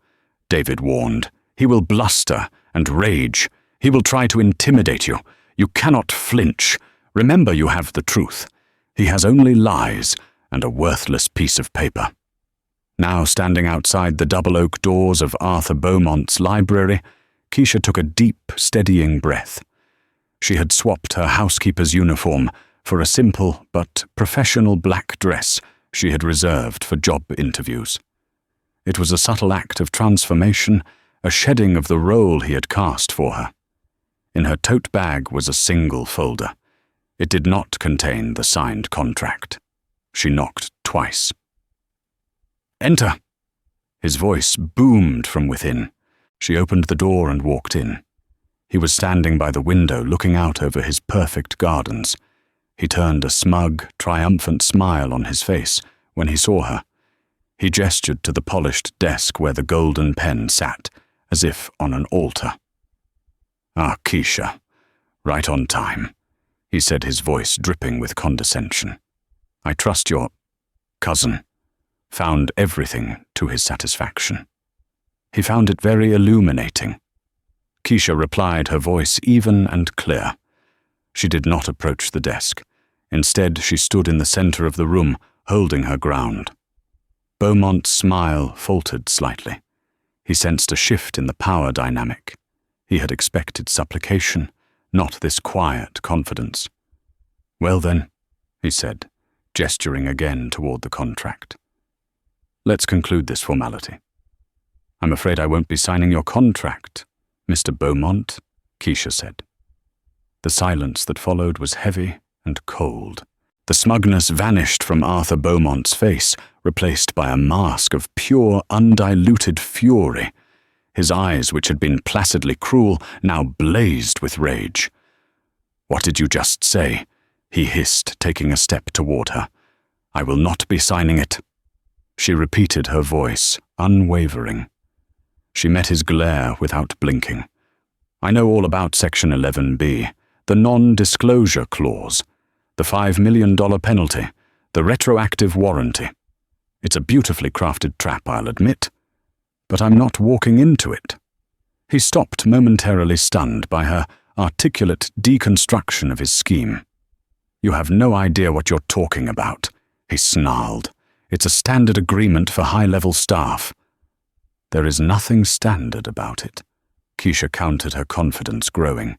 David warned. He will bluster and rage. He will try to intimidate you. You cannot flinch. Remember, you have the truth. He has only lies and a worthless piece of paper. Now standing outside the double oak doors of Arthur Beaumont's library, Keisha took a deep, steadying breath. She had swapped her housekeeper's uniform for a simple but professional black dress she had reserved for job interviews. It was a subtle act of transformation, a shedding of the role he had cast for her. In her tote bag was a single folder. It did not contain the signed contract. She knocked twice. "Enter!" His voice boomed from within. She opened the door and walked in. He was standing by the window looking out over his perfect gardens. He turned a smug, triumphant smile on his face when he saw her. He gestured to the polished desk where the golden pen sat, as if on an altar. "Ah, Keisha, right on time," he said, his voice dripping with condescension. "I trust your cousin found everything to his satisfaction." He found it very illuminating. Keisha replied, her voice even and clear. She did not approach the desk. Instead, she stood in the center of the room, holding her ground. Beaumont's smile faltered slightly. He sensed a shift in the power dynamic. He had expected supplication, not this quiet confidence. "Well then," he said, gesturing again toward the contract. "Let's conclude this formality." "I'm afraid I won't be signing your contract, Mr. Beaumont," Keisha said. The silence that followed was heavy and cold. The smugness vanished from Arthur Beaumont's face, replaced by a mask of pure, undiluted fury. His eyes, which had been placidly cruel, now blazed with rage. "What did you just say?" he hissed, taking a step toward her. "I will not be signing it." She repeated, her voice unwavering. She met his glare without blinking. "I know all about Section 11B, the non-disclosure clause, the $5 million penalty, the retroactive warranty. It's a beautifully crafted trap, I'll admit, but I'm not walking into it." He stopped, momentarily stunned by her articulate deconstruction of his scheme. "You have no idea what you're talking about," he snarled. "It's a standard agreement for high-level staff." "There is nothing standard about it," Keisha countered, her confidence growing.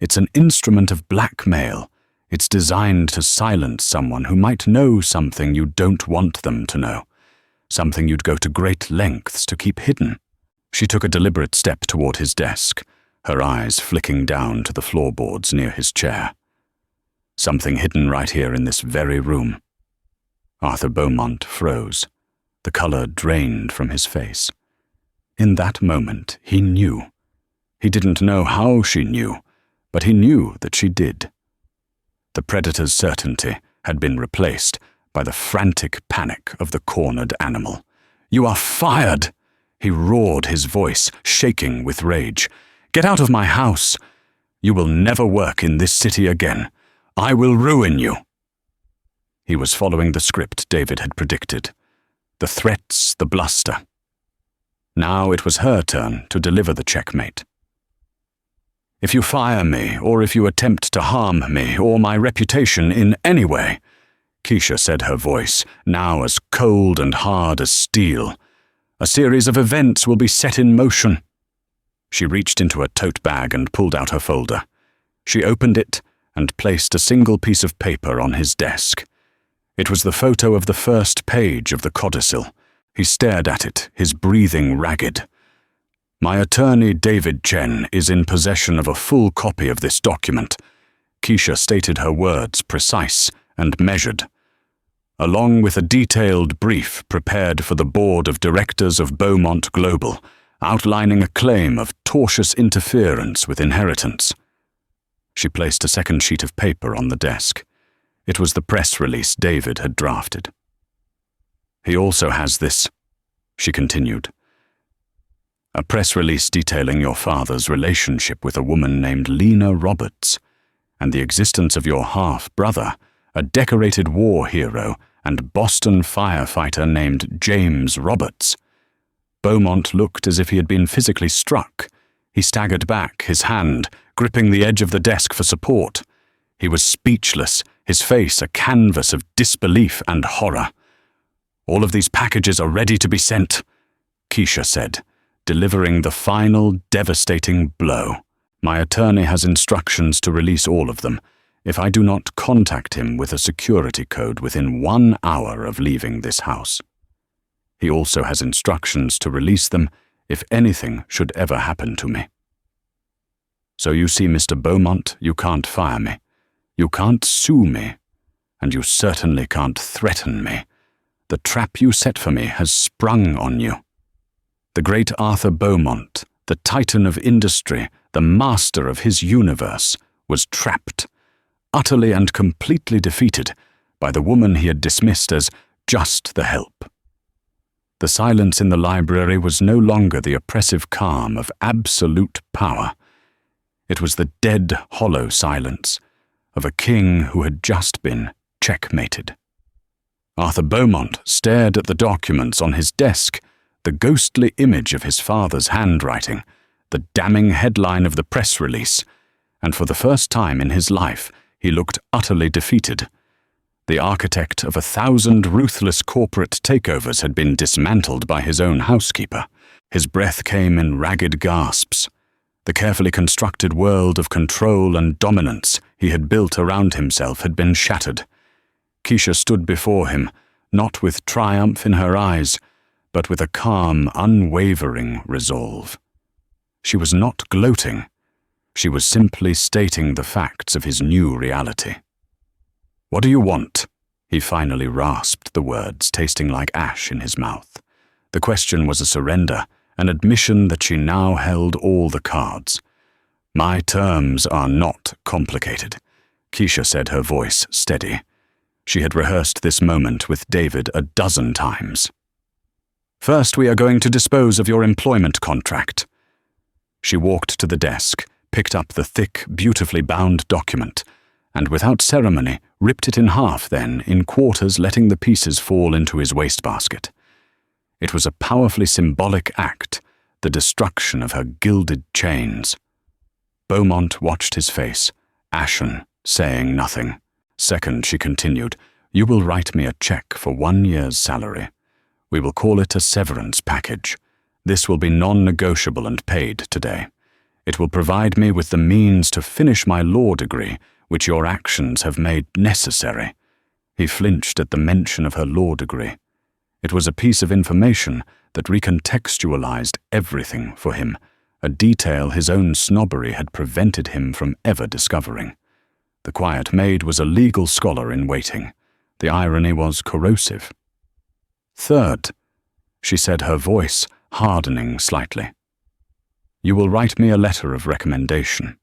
"It's an instrument of blackmail. It's designed to silence someone who might know something you don't want them to know, something you'd go to great lengths to keep hidden." She took a deliberate step toward his desk, her eyes flicking down to the floorboards near his chair. "Something hidden right here in this very room." Arthur Beaumont froze. The color drained from his face. In that moment, he knew. He didn't know how she knew, but he knew that she did. The predator's certainty had been replaced by the frantic panic of the cornered animal. "You are fired!" he roared, his voice shaking with rage. "Get out of my house! You will never work in this city again. I will ruin you!" He was following the script David had predicted. The threats, the bluster. Now it was her turn to deliver the checkmate. "If you fire me, or if you attempt to harm me or my reputation in any way," Keisha said, her voice now as cold and hard as steel, "a series of events will be set in motion." She reached into a tote bag and pulled out her folder. She opened it and placed a single piece of paper on his desk. It was the photo of the first page of the codicil. He stared at it, his breathing ragged. "My attorney, David Chen, is in possession of a full copy of this document." Keisha stated her words precise and measured. "Along with a detailed brief prepared for the board of directors of Beaumont Global, outlining a claim of tortious interference with inheritance." She placed a second sheet of paper on the desk. It was the press release David had drafted. He also has this, she continued. A press release detailing your father's relationship with a woman named Lena Roberts, and the existence of your half-brother, a decorated war hero and Boston firefighter named James Roberts. Beaumont looked as if he had been physically struck. He staggered back, his hand gripping the edge of the desk for support. He was speechless, his face a canvas of disbelief and horror. All of these packages are ready to be sent, Keisha said, delivering the final devastating blow. My attorney has instructions to release all of them, if I do not contact him with a security code within 1 hour of leaving this house. He also has instructions to release them if anything should ever happen to me. So you see, Mr. Beaumont, you can't fire me. You can't sue me. And you certainly can't threaten me. The trap you set for me has sprung on you. The great Arthur Beaumont, the titan of industry, the master of his universe, was trapped, utterly and completely defeated by the woman he had dismissed as just the help. The silence in the library was no longer the oppressive calm of absolute power. It was the dead, hollow silence of a king who had just been checkmated. Arthur Beaumont stared at the documents on his desk, the ghostly image of his father's handwriting, the damning headline of the press release, and for the first time in his life, he looked utterly defeated. The architect of 1,000 ruthless corporate takeovers had been dismantled by his own housekeeper. His breath came in ragged gasps. The carefully constructed world of control and dominance he had built around himself had been shattered. Keisha stood before him, not with triumph in her eyes, but with a calm, unwavering resolve. She was not gloating. She was simply stating the facts of his new reality. "What do you want?" He finally rasped the words, tasting like ash in his mouth. The question was a surrender, an admission that she now held all the cards. "My terms are not complicated," Keisha said, her voice steady. She had rehearsed this moment with David a dozen times. "First, we are going to dispose of your employment contract." She walked to the desk, picked up the thick, beautifully bound document, and without ceremony ripped it in half, then in quarters, letting the pieces fall into his wastebasket. It was a powerfully symbolic act, the destruction of her gilded chains. Beaumont watched his face, ashen, saying nothing. "Second," she continued, "you will write me a check for 1 year's salary. We will call it a severance package. This will be non-negotiable and paid today. It will provide me with the means to finish my law degree, which your actions have made necessary." He flinched at the mention of her law degree. It was a piece of information that recontextualized everything for him, a detail his own snobbery had prevented him from ever discovering. The quiet maid was a legal scholar in waiting. The irony was corrosive. "Third," she said, her voice hardening slightly, "you will write me a letter of recommendation.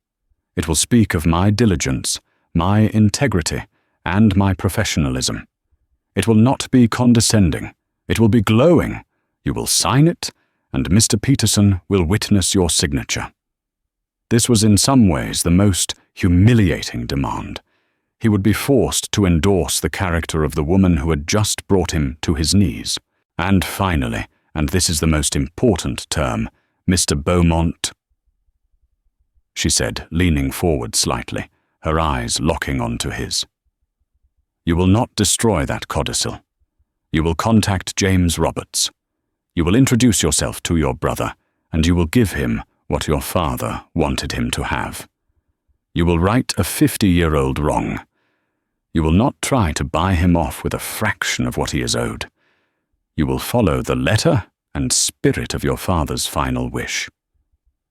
It will speak of my diligence, my integrity, and my professionalism. It will not be condescending. It will be glowing. You will sign it, and Mr. Peterson will witness your signature." This was in some ways the most humiliating demand. He would be forced to endorse the character of the woman who had just brought him to his knees. And finally, and this is the most important term, "Mr. Beaumont," she said, leaning forward slightly, her eyes locking onto his. "You will not destroy that codicil. You will contact James Roberts. You will introduce yourself to your brother, and you will give him what your father wanted him to have. You will right a 50-year-old wrong. You will not try to buy him off with a fraction of what he is owed. You will follow the letter and spirit of your father's final wish.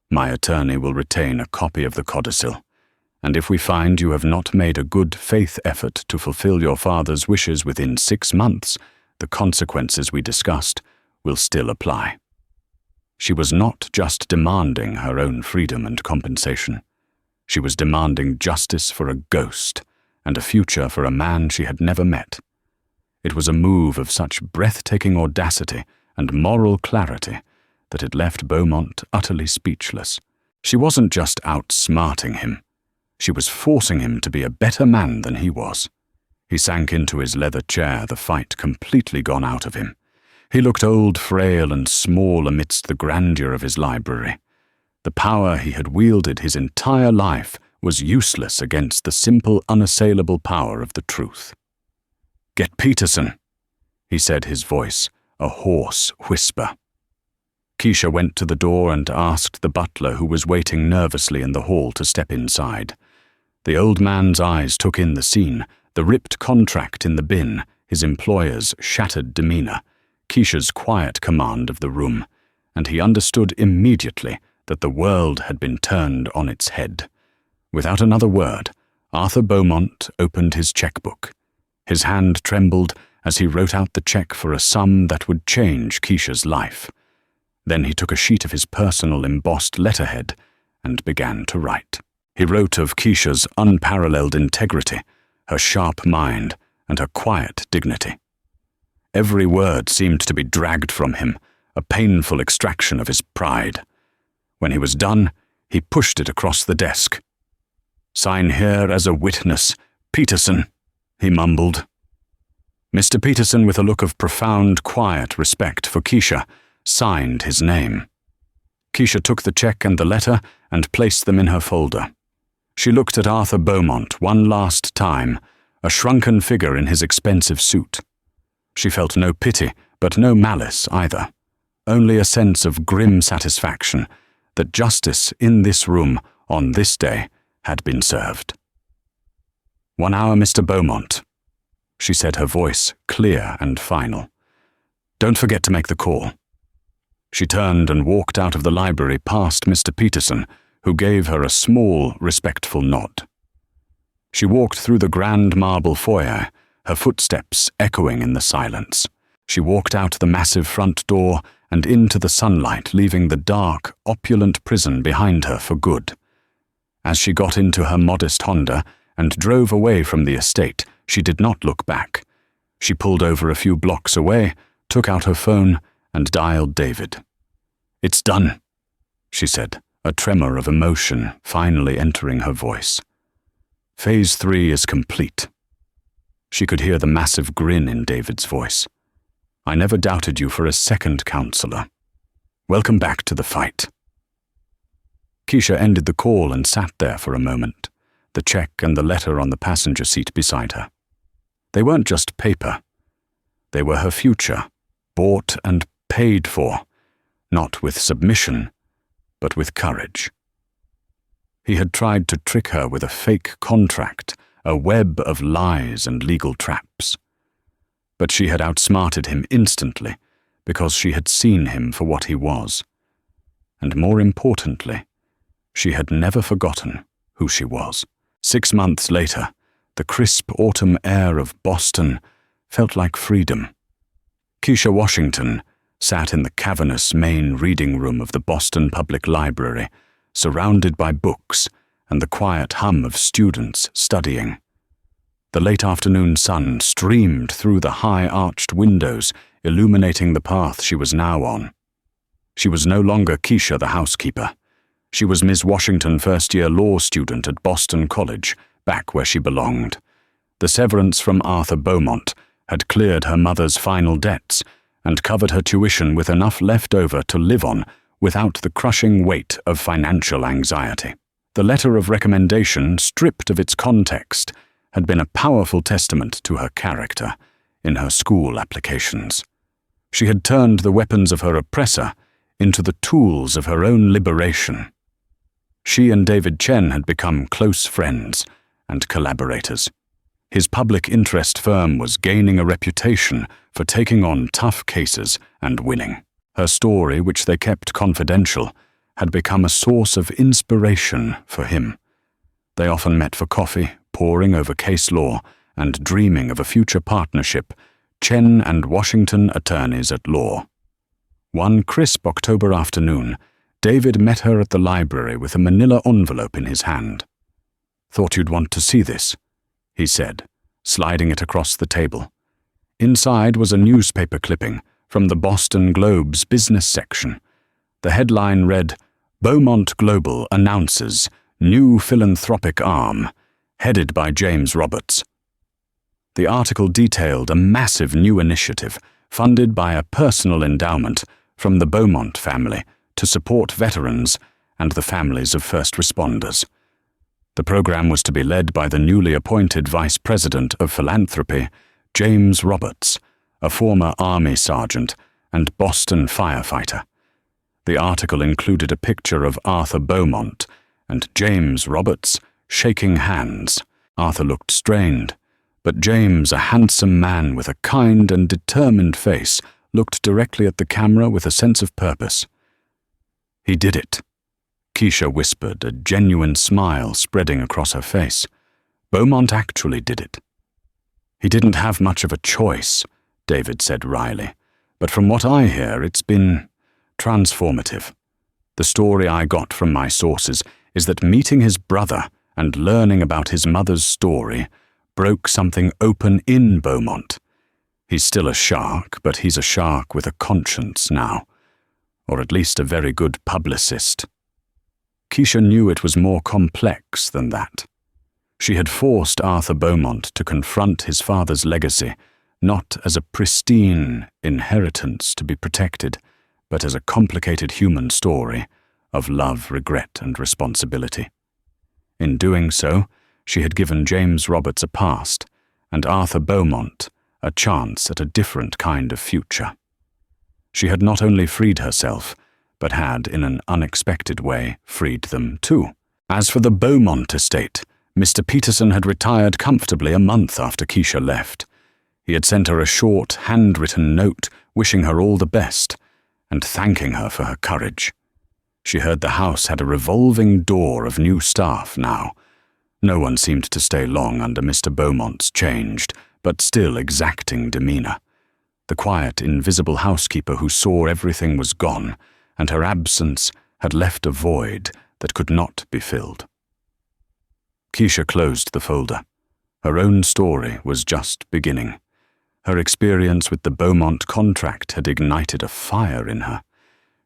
My attorney will retain a copy of the codicil, and if we find you have not made a good faith effort to fulfill your father's wishes within 6 months, the consequences we discussed will still apply." She was not just demanding her own freedom and compensation. She was demanding justice for a ghost and a future for a man she had never met. It was a move of such breathtaking audacity and moral clarity that it left Beaumont utterly speechless. She wasn't just outsmarting him. She was forcing him to be a better man than he was. He sank into his leather chair, the fight completely gone out of him. He looked old, frail, and small amidst the grandeur of his library. The power he had wielded his entire life was useless against the simple, unassailable power of the truth. "Get Peterson," he said, his voice a hoarse whisper. Keisha went to the door and asked the butler, who was waiting nervously in the hall, to step inside. The old man's eyes took in the scene, the ripped contract in the bin, his employer's shattered demeanor, Keisha's quiet command of the room, and he understood immediately that the world had been turned on its head. Without another word, Arthur Beaumont opened his checkbook. His hand trembled as he wrote out the check for a sum that would change Keisha's life. Then he took a sheet of his personal embossed letterhead and began to write. He wrote of Keisha's unparalleled integrity, her sharp mind, and her quiet dignity. Every word seemed to be dragged from him, a painful extraction of his pride. When he was done, he pushed it across the desk. "Sign here as a witness, Peterson," he mumbled. Mr. Peterson, with a look of profound, quiet respect for Keisha, signed his name. Keisha took the check and the letter and placed them in her folder. She looked at Arthur Beaumont one last time, a shrunken figure in his expensive suit. She felt no pity, but no malice either, only a sense of grim satisfaction that justice in this room on this day had been served. "1 hour, Mr. Beaumont," she said, her voice clear and final. "Don't forget to make the call." She turned and walked out of the library past Mr. Peterson, who gave her a small, respectful nod. She walked through the grand marble foyer, her footsteps echoing in the silence. She walked out the massive front door and into the sunlight, leaving the dark, opulent prison behind her for good. As she got into her modest Honda and drove away from the estate, she did not look back. She pulled over a few blocks away, took out her phone, and dialed David. "It's done," she said, a tremor of emotion finally entering her voice. "Phase 3 is complete." She could hear the massive grin in David's voice. "I never doubted you for a second, counselor. Welcome back to the fight." Keisha ended the call and sat there for a moment, the check and the letter on the passenger seat beside her. They weren't just paper. They were her future, bought and paid for, not with submission, but with courage. He had tried to trick her with a fake contract, a web of lies and legal traps. But she had outsmarted him instantly because she had seen him for what he was. And more importantly, she had never forgotten who she was. 6 months later, the crisp autumn air of Boston felt like freedom. Keisha Washington sat in the cavernous main reading room of the Boston Public Library, surrounded by books and the quiet hum of students studying. The late afternoon sun streamed through the high arched windows, illuminating the path she was now on. She was no longer Keisha the housekeeper. She was Ms. Washington, first-year law student at Boston College, back where she belonged. The severance from Arthur Beaumont had cleared her mother's final debts and covered her tuition with enough left over to live on without the crushing weight of financial anxiety. The letter of recommendation, stripped of its context, had been a powerful testament to her character in her school applications. She had turned the weapons of her oppressor into the tools of her own liberation. She and David Chen had become close friends and collaborators. His public interest firm was gaining a reputation for taking on tough cases and winning. Her story, which they kept confidential, had become a source of inspiration for him. They often met for coffee, poring over case law and dreaming of a future partnership, Chen and Washington attorneys at law. One crisp October afternoon, David met her at the library with a manila envelope in his hand. "Thought you'd want to see this," he said, sliding it across the table. Inside was a newspaper clipping from the Boston Globe's business section. The headline read, "Beaumont Global announces new philanthropic arm, headed by James Roberts." The article detailed a massive new initiative funded by a personal endowment from the Beaumont family to support veterans and the families of first responders. The program was to be led by the newly appointed Vice President of Philanthropy, James Roberts, a former Army sergeant and Boston firefighter. The article included a picture of Arthur Beaumont and James Roberts shaking hands. Arthur looked strained, but James, a handsome man with a kind and determined face, looked directly at the camera with a sense of purpose. "He did it," Keisha whispered, a genuine smile spreading across her face. "Beaumont actually did it." "He didn't have much of a choice," David said wryly, "but from what I hear, it's been transformative. The story I got from my sources is that meeting his brother and learning about his mother's story broke something open in Beaumont. He's still a shark, but he's a shark with a conscience now, or at least a very good publicist." Keisha knew it was more complex than that. She had forced Arthur Beaumont to confront his father's legacy, not as a pristine inheritance to be protected, but as a complicated human story of love, regret, and responsibility. In doing so, she had given James Roberts a past, and Arthur Beaumont a chance at a different kind of future. She had not only freed herself, but had, in an unexpected way, freed them too. As for the Beaumont estate, Mr. Peterson had retired comfortably a month after Keisha left. He had sent her a short, handwritten note wishing her all the best and thanking her for her courage. She heard the house had a revolving door of new staff now. No one seemed to stay long under Mr. Beaumont's changed, but still exacting demeanor. The quiet, invisible housekeeper who saw everything was gone, and her absence had left a void that could not be filled. Keisha closed the folder. Her own story was just beginning. Her experience with the Beaumont contract had ignited a fire in her.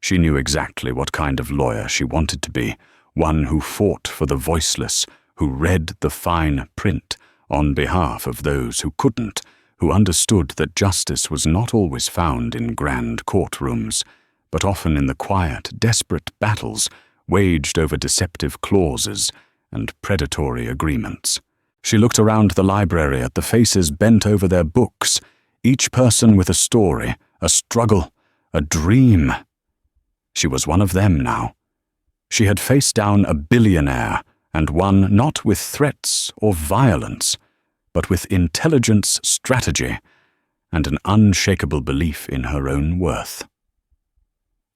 She knew exactly what kind of lawyer she wanted to be, one who fought for the voiceless, who read the fine print on behalf of those who couldn't, who understood that justice was not always found in grand courtrooms, but often in the quiet, desperate battles waged over deceptive clauses and predatory agreements. She looked around the library at the faces bent over their books, each person with a story, a struggle, a dream. She was one of them now. She had faced down a billionaire, and won not with threats or violence, but with intelligence, strategy, and an unshakable belief in her own worth.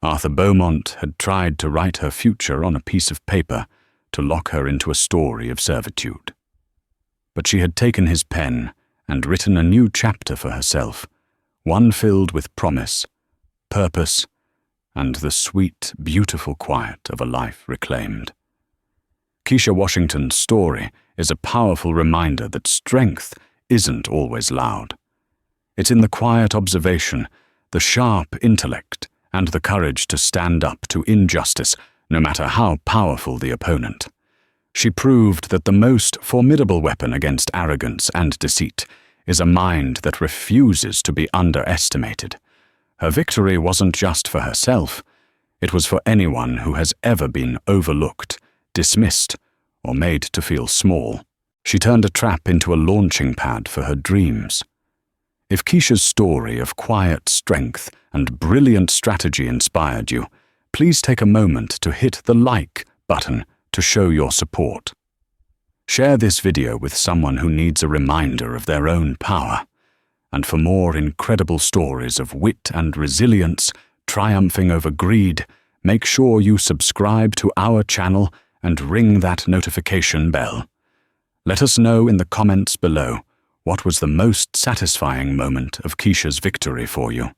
Arthur Beaumont had tried to write her future on a piece of paper to lock her into a story of servitude. But she had taken his pen and written a new chapter for herself, one filled with promise, purpose, and the sweet, beautiful quiet of a life reclaimed. Keisha Washington's story is a powerful reminder that strength isn't always loud. It's in the quiet observation, the sharp intellect, and the courage to stand up to injustice, no matter how powerful the opponent. She proved that the most formidable weapon against arrogance and deceit is a mind that refuses to be underestimated. Her victory wasn't just for herself. It was for anyone who has ever been overlooked, dismissed, or made to feel small. She turned a trap into a launching pad for her dreams. If Keisha's story of quiet strength and brilliant strategy inspired you, please take a moment to hit the like button to show your support. Share this video with someone who needs a reminder of their own power. And for more incredible stories of wit and resilience triumphing over greed, make sure you subscribe to our channel and ring that notification bell. Let us know in the comments below what was the most satisfying moment of Keisha's victory for you.